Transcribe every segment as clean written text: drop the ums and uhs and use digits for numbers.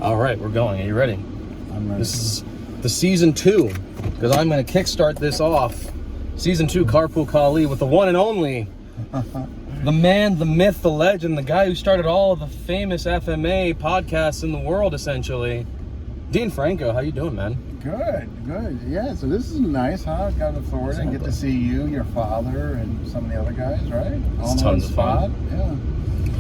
All right, we're going. Are you ready? I'm ready. This is the season 2, because I'm going to kickstart this off. Season 2, Karpool Kali, with the one and only, the man, the myth, the legend, the guy who started all of the famous FMA podcasts in the world, essentially. Dean Franco, how you doing, man? Good. Yeah, so this is nice, huh? Got to Florida and get to see you, your father, and some of the other guys, right? It's tons of fun. Yeah.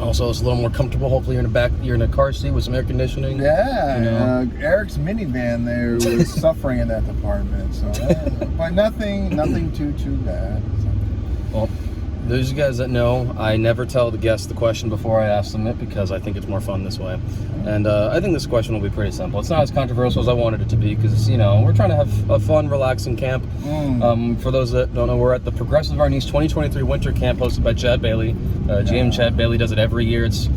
Also, it's a little more comfortable. Hopefully, you're in a car seat with some air conditioning. Yeah, you know? Eric's minivan there was suffering in that department, so but nothing too bad. So. Well, those of you guys that know, I never tell the guests the question before I ask them it because I think it's more fun this way. And I think this question will be pretty simple. It's not as controversial as I wanted it to be because, we're trying to have a fun, relaxing camp. For those that don't know, we're at the Progressive Arnice 2023 Winter Camp hosted by Chad Bailey. GM Chad Bailey does it every year. It's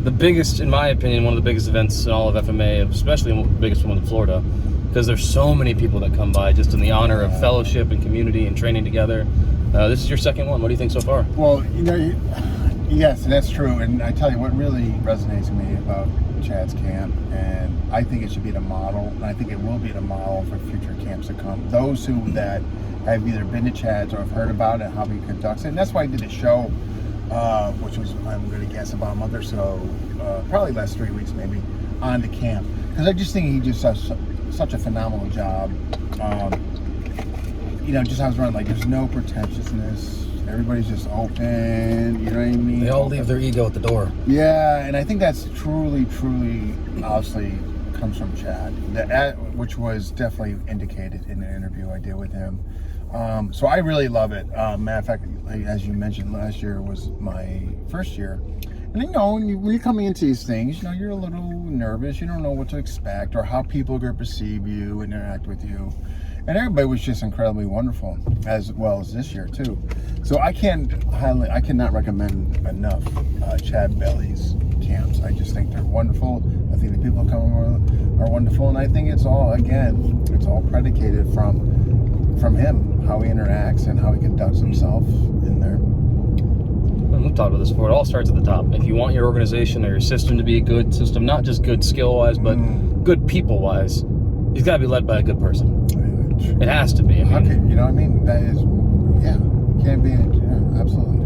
the biggest, in my opinion, one of the biggest events in all of FMA, especially the biggest one in Florida, because there's so many people that come by just in the honor of fellowship and community and training together. This is your second one. What do you think so far? Well, yes, that's true. And I tell you what really resonates with me about Chad's camp, and I think it should be the model, and I think it will be the model for future camps to come. Those that have either been to Chad's or have heard about it, how he conducts it. And that's why I did a show, which was, I'm going to guess, about a month or so, probably last 3 weeks maybe, on the camp. Because I just think he just does such a phenomenal job. Just how it's run, like there's no pretentiousness. Everybody's just open, you know what I mean? They all leave their ego at the door. Yeah, and I think that's truly, obviously comes from Chad, which was definitely indicated in the interview I did with him. So I really love it. Matter of fact, as you mentioned, last year was my first year. And when you're coming into these things, you're a little nervous. You don't know what to expect or how people are going to perceive you and interact with you. And everybody was just incredibly wonderful, as well as this year too. So I cannot recommend enough Chad Bailey's camps. I just think they're wonderful. I think the people coming are wonderful, and I think it's all predicated from him, how he interacts and how he conducts himself in there. We've talked about this before. It all starts at the top. If you want your organization or your system to be a good system, not just good skill-wise, but good people-wise, you've got to be led by a good person. It has to be. That is, it can't be, absolutely.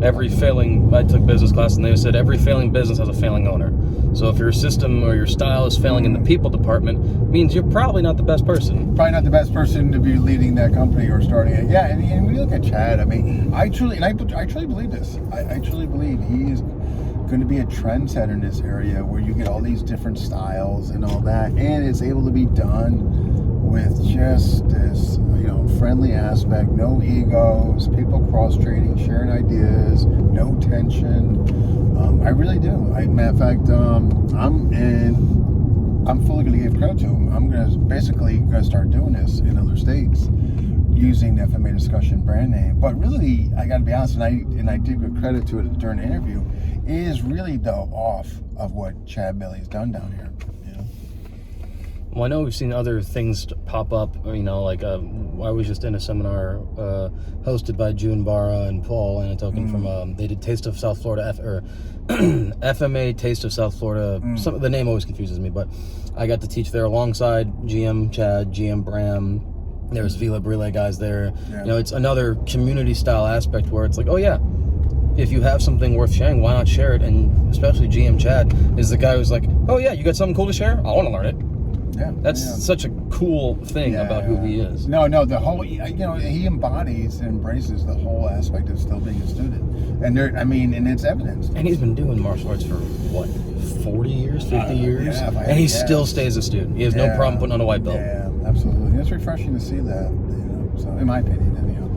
I took business class and they said every failing business has a failing owner. So if your system or your style is failing in the people department, it means you're probably not the best person. Probably not the best person to be leading that company or starting it. Yeah, and when you look at Chad, I truly believe this. I truly believe he is going to be a trendsetter in this area where you get all these different styles and all that, and it's able to be done with just this, friendly aspect, no egos, people cross-training, sharing ideas, no tension. I really do. Matter of fact, I'm fully going to give credit to him. I'm basically going to start doing this in other states using the FMA Discussion brand name. But really, I got to be honest, and I did give credit to it during the interview, is really the off of what Chad Bailey's done down here. Well, I know we've seen other things pop up, I was just in a seminar hosted by June Barra and Paul Anatokin from, they did Taste of South Florida, FMA Taste of South Florida. The name always confuses me, but I got to teach there alongside GM Chad, GM Bram. There was Vila Relay guys there. Yeah. It's another community style aspect where it's like, oh yeah, if you have something worth sharing, why not share it? And especially GM Chad is the guy who's like, oh yeah, you got something cool to share? I want to learn it. Yeah, that's such a cool thing about who he is. No, the whole, he embodies and embraces the whole aspect of still being a student. And and it's evidence. And he's been doing martial arts for, 40 years, 50 years? And he still stays a student. He has no problem putting on a white belt. Yeah, absolutely. It's refreshing to see that, so in my opinion, anyhow.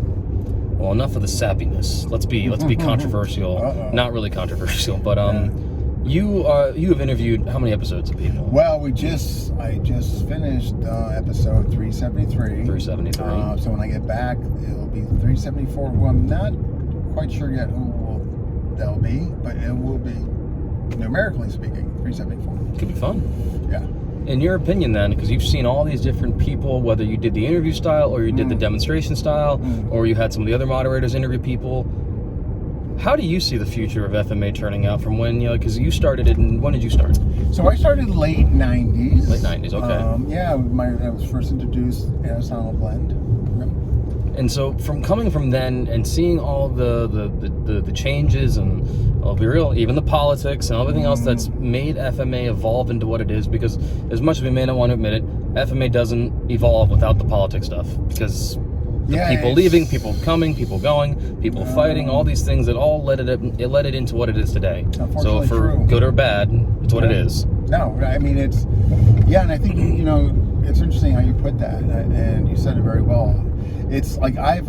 Well, enough of the sappiness. Let's be controversial. Not really controversial, but you have interviewed how many episodes of people? Well, I just finished episode 373. 373. So when I get back, it'll be 374. Well, I'm not quite sure yet who that'll be, but it will be, numerically speaking, 374. Could be fun. Yeah. In your opinion, then, because you've seen all these different people, whether you did the interview style or you did the demonstration style, or you had some of the other moderators interview people, How do you see the future of FMA turning out from when, because you started it, when did you start? So I started late 90s. Late 90s, okay. I was first introduced as on a blend. And so from coming from then and seeing all the changes and, I'll be real, even the politics and everything else that's made FMA evolve into what it is, because as much as we may not want to admit it, FMA doesn't evolve without the politics stuff, because people leaving, people coming, people going, people fighting, all these things that all led it into what it is today. So for good or bad, it's what it is. No, I mean, and I think, it's interesting how you put that, and you said it very well. It's like I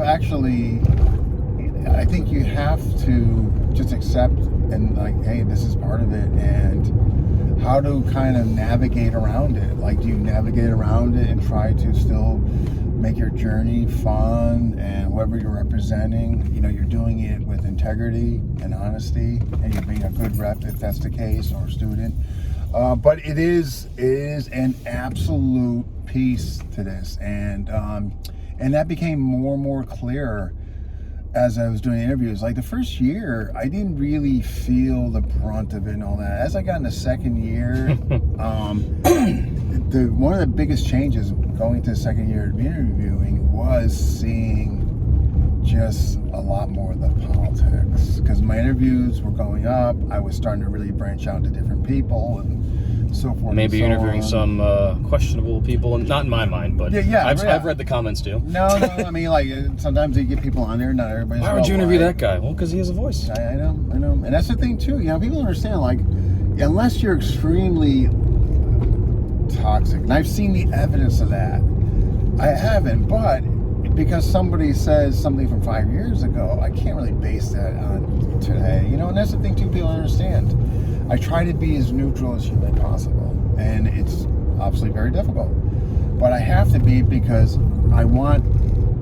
think you have to just accept and like, hey, this is part of it, and how to kind of navigate around it. Like, do you navigate around it and try to still make your journey fun, and whoever you're representing, you're doing it with integrity and honesty, and you're being a good rep if that's the case, or student. But it is an absolute piece to this, and that became more and more clear as I was doing interviews. Like the first year, I didn't really feel the brunt of it and all that. As I got in the second year, one of the biggest changes going to the second year of interviewing was seeing just a lot more of the politics. Because my interviews were going up, I was starting to really branch out to different people and so forth. Maybe and so interviewing on. some questionable people, not in my mind, but I've read the comments too. No, I mean, like, sometimes you get people on there, not everybody's. Why would you interview that guy? Well, because he has a voice. I know. And that's the thing too, people don't understand, like, unless you're extremely toxic, and I've seen the evidence of that. I haven't, but because somebody says something from 5 years ago, I can't really base that on today, and that's the thing too, people don't understand. I try to be as neutral as humanly possible, and it's obviously very difficult, but I have to be, because I want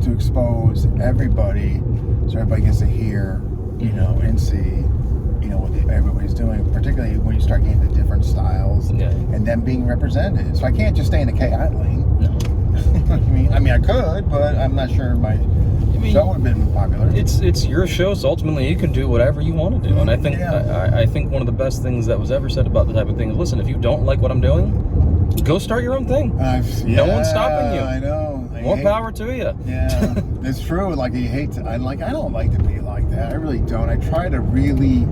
to expose everybody so everybody gets to hear, and see, what everybody's doing, particularly when you start getting the different styles and them being represented. So I can't just stay in the KI lane. No. I mean, I could, but I'm not sure my show would have been popular. It's your show, so ultimately you can do whatever you want to do. And I think I think one of the best things that was ever said about the type of thing is, listen, if you don't like what I'm doing, go start your own thing. No one's stopping you. I know. More power to you. Yeah, it's true. Like, I don't like to be like that. I really don't. I try to really,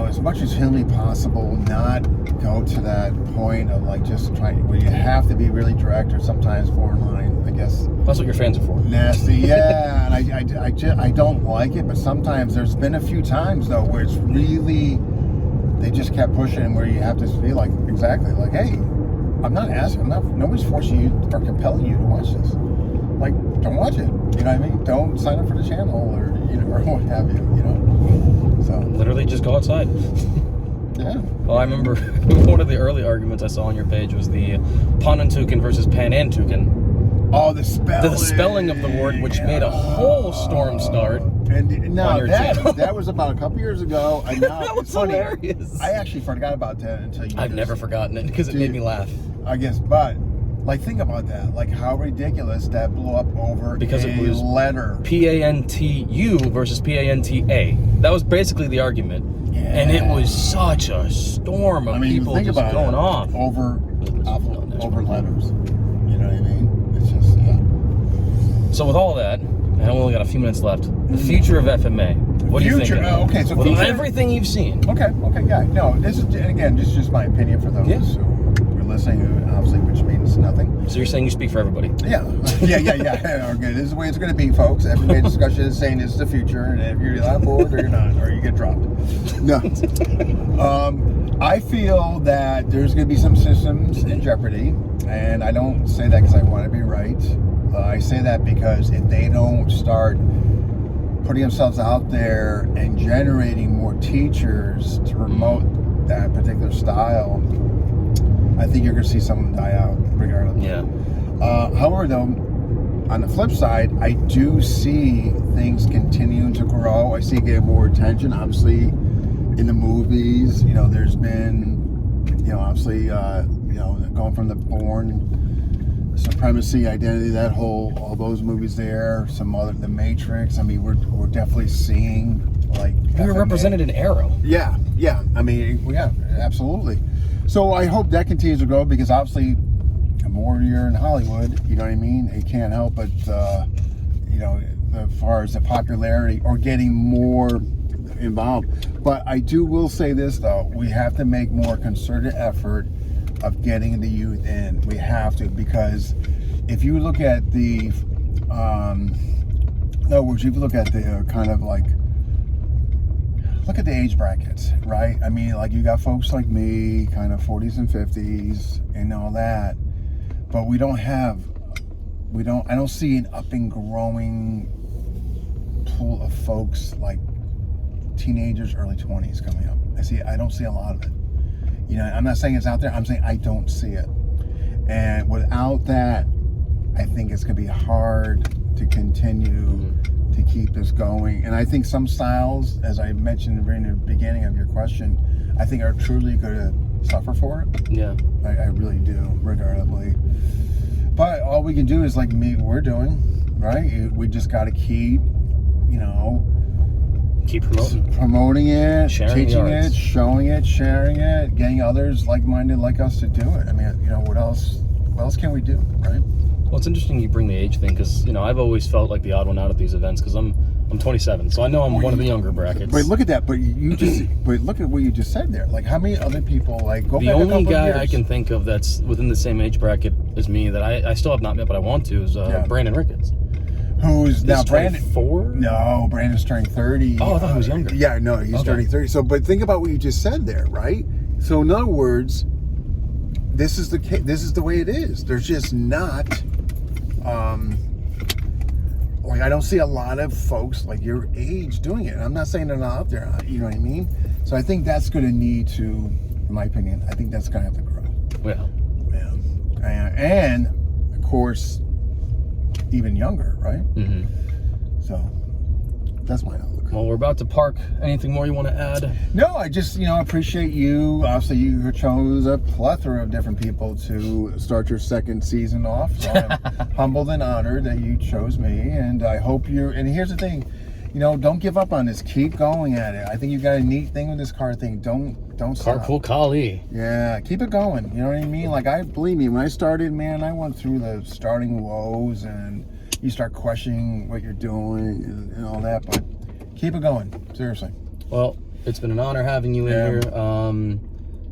as much as humanly possible, not go to that point of like just trying, where you have to be really direct or sometimes borderline, I guess. That's what your fans are for. Nasty, yeah. And I don't like it, but sometimes there's been a few times though where it's really, they just kept pushing, where you have to be like, exactly, like, hey, nobody's forcing you or compelling you to watch this. Like, don't watch it. You know what I mean? Don't sign up for the channel, or or what have you. So literally just go outside. Yeah. Well, I remember one of the early arguments I saw on your page was the Panantukan versus Panantukan. Oh, the spelling. The spelling of the word, which made a whole storm start. And no, channel. that was about a couple years ago. And now That was it's funny. hilarious. I actually forgot about that until you. I've never forgotten it because it made me laugh. I guess, but like, think about that. Like, how ridiculous that blew up over because it was letter. Pantu versus Panta. That was basically the argument. Yeah. And it was such a storm of people think just about going off. Over letters. You know what I mean? It's just, So with all that, and I only got a few minutes left, the future of FMA. What do you think? Okay, so with everything you've seen. Okay, yeah. No, this is, again, this is just my opinion for those who are listening, obviously, which means nothing. So you're saying you speak for everybody? Yeah. Okay, this is the way it's going to be, folks. Every discussion is saying this is the future, and if you're on board or you're not, or you get dropped. No. I feel that there's going to be some systems in jeopardy, and I don't say that because I want to be right. I say that because if they don't start putting themselves out there and generating more teachers to promote that particular style, I think you're going to see some of them die out regardless. Yeah. However, though, on the flip side, I do see things continuing to grow. I see it getting more attention, obviously, in the movies. There's been, obviously, going from the Bourne Supremacy, Identity, all those movies there. Some other, The Matrix. I mean, we're definitely seeing like We were FMA. represented in Aero. Yeah. I mean, yeah, absolutely. So I hope that continues to grow because obviously, the more you're in Hollywood, you know what I mean. It can't help but, you know, as far as the popularity or getting more involved. But I will say this though: we have to make more concerted effort of getting the youth in. We have to, because if you look at the, in other words, if you look at the kind of like. Look at the age brackets, right? I mean, like you got folks like me, kind of 40s and 50s and all that, but I don't see an up and growing pool of folks like teenagers, early 20s coming up. I don't see a lot of it. You know, I'm not saying it's out there, I'm saying I don't see it. And without that, I think it's gonna be hard to continue to keep this going. And I think some styles, as I mentioned in the beginning of your question, I think are truly going to suffer for it. Yeah. I really do, regrettably. But all we can do is like we're doing, right? We just got to keep, you know, Keep promoting it, sharing teaching it, showing it, sharing it, getting others like-minded like us to do it. I mean, you know, what else can we do, right? Well, it's interesting you bring the age thing because, you know, I've always felt like the odd one out at these events because I'm 27, so I know I'm one of the younger brackets. But look at that. But look at what you just said there. Like, how many other people like go the back only a couple guy of years? I can think of that's within the same age bracket as me that I still have not met, but I want to is Brandon Ricketts. Who's now Brandon? 24? No, Brandon's turning 30. Oh, I thought he was younger. Yeah, no, he's turning 30. So, but think about what you just said there, right? So, in other words, this is the way it is. There's just not. Like I don't see a lot of folks like your age doing it. I'm not saying they're not out there, you know what I mean? So I think that's going to need to, in my opinion, I think that's going to have to grow. Yeah. And of course, even younger, right? Mm-hmm. So that's my outlook. Well, we're about to park. Anything more you want to add? No, I just, appreciate you. Obviously, you chose a plethora of different people to start your second season off. So I'm humbled and honored that you chose me. And I hope and here's the thing, don't give up on this. Keep going at it. I think you got a neat thing with this car thing. Don't stop. Karpool Kali. Yeah, keep it going. You know what I mean? Like, believe me, when I started, man, I went through the starting woes and you start questioning what you're doing and all that, but keep it going, seriously. Well, it's been an honor having you in here.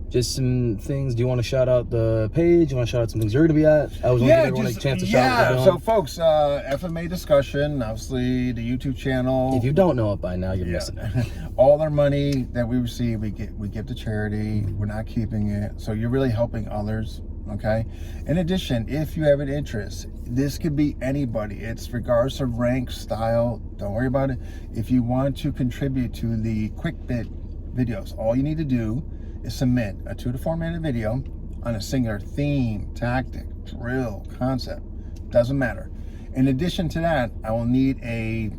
Just some things. Do you want to shout out the page? Do you want to shout out some things you're going to be at? I was going to give everyone a chance to shout out what they're so doing. folks, FMA discussion, obviously the YouTube channel. If you don't know it by now, you're missing it. All our money that we receive, we give to charity. We're not keeping it. So you're really helping others, okay? In addition, if you have an interest, this could be anybody. It's regardless of rank, style. Don't worry about it. If you want to contribute to the quick bit videos, all you need to do is submit a 2 to 4 minute video on a singular theme, tactic, drill, concept. Doesn't matter. In addition to that, I will need a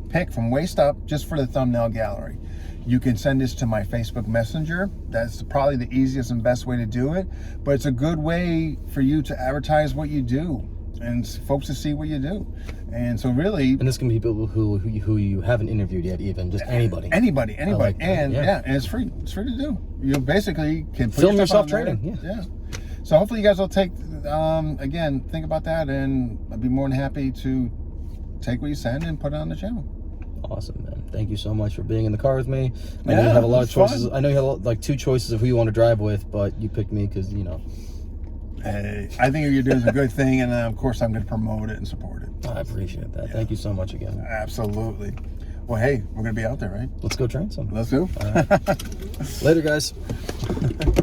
pic from waist up just for the thumbnail gallery. You can send this to my Facebook Messenger. That's probably the easiest and best way to do it, but it's a good way for you to advertise what you do and folks to see what you do. And so really, and this can be people who you haven't interviewed yet, even just anybody. Anybody. Like and and it's free. It's free to do. You basically can put film your yourself stuff on trading. Yeah. So hopefully you guys will take again, think about that, and I'd be more than happy to take what you send and put it on the channel. Awesome, man. Thank you so much for being in the car with me. I Yeah, know you have a lot of it's choices. fun. I know you have like 2 choices of who you want to drive with, but you picked me because, Hey, I think you're doing a good thing, and of course I'm going to promote it and support it. I appreciate that. Thank you so much again. Absolutely. Well, hey, we're going to be out there, right? Let's go train some. Let's go. All right. Later, guys.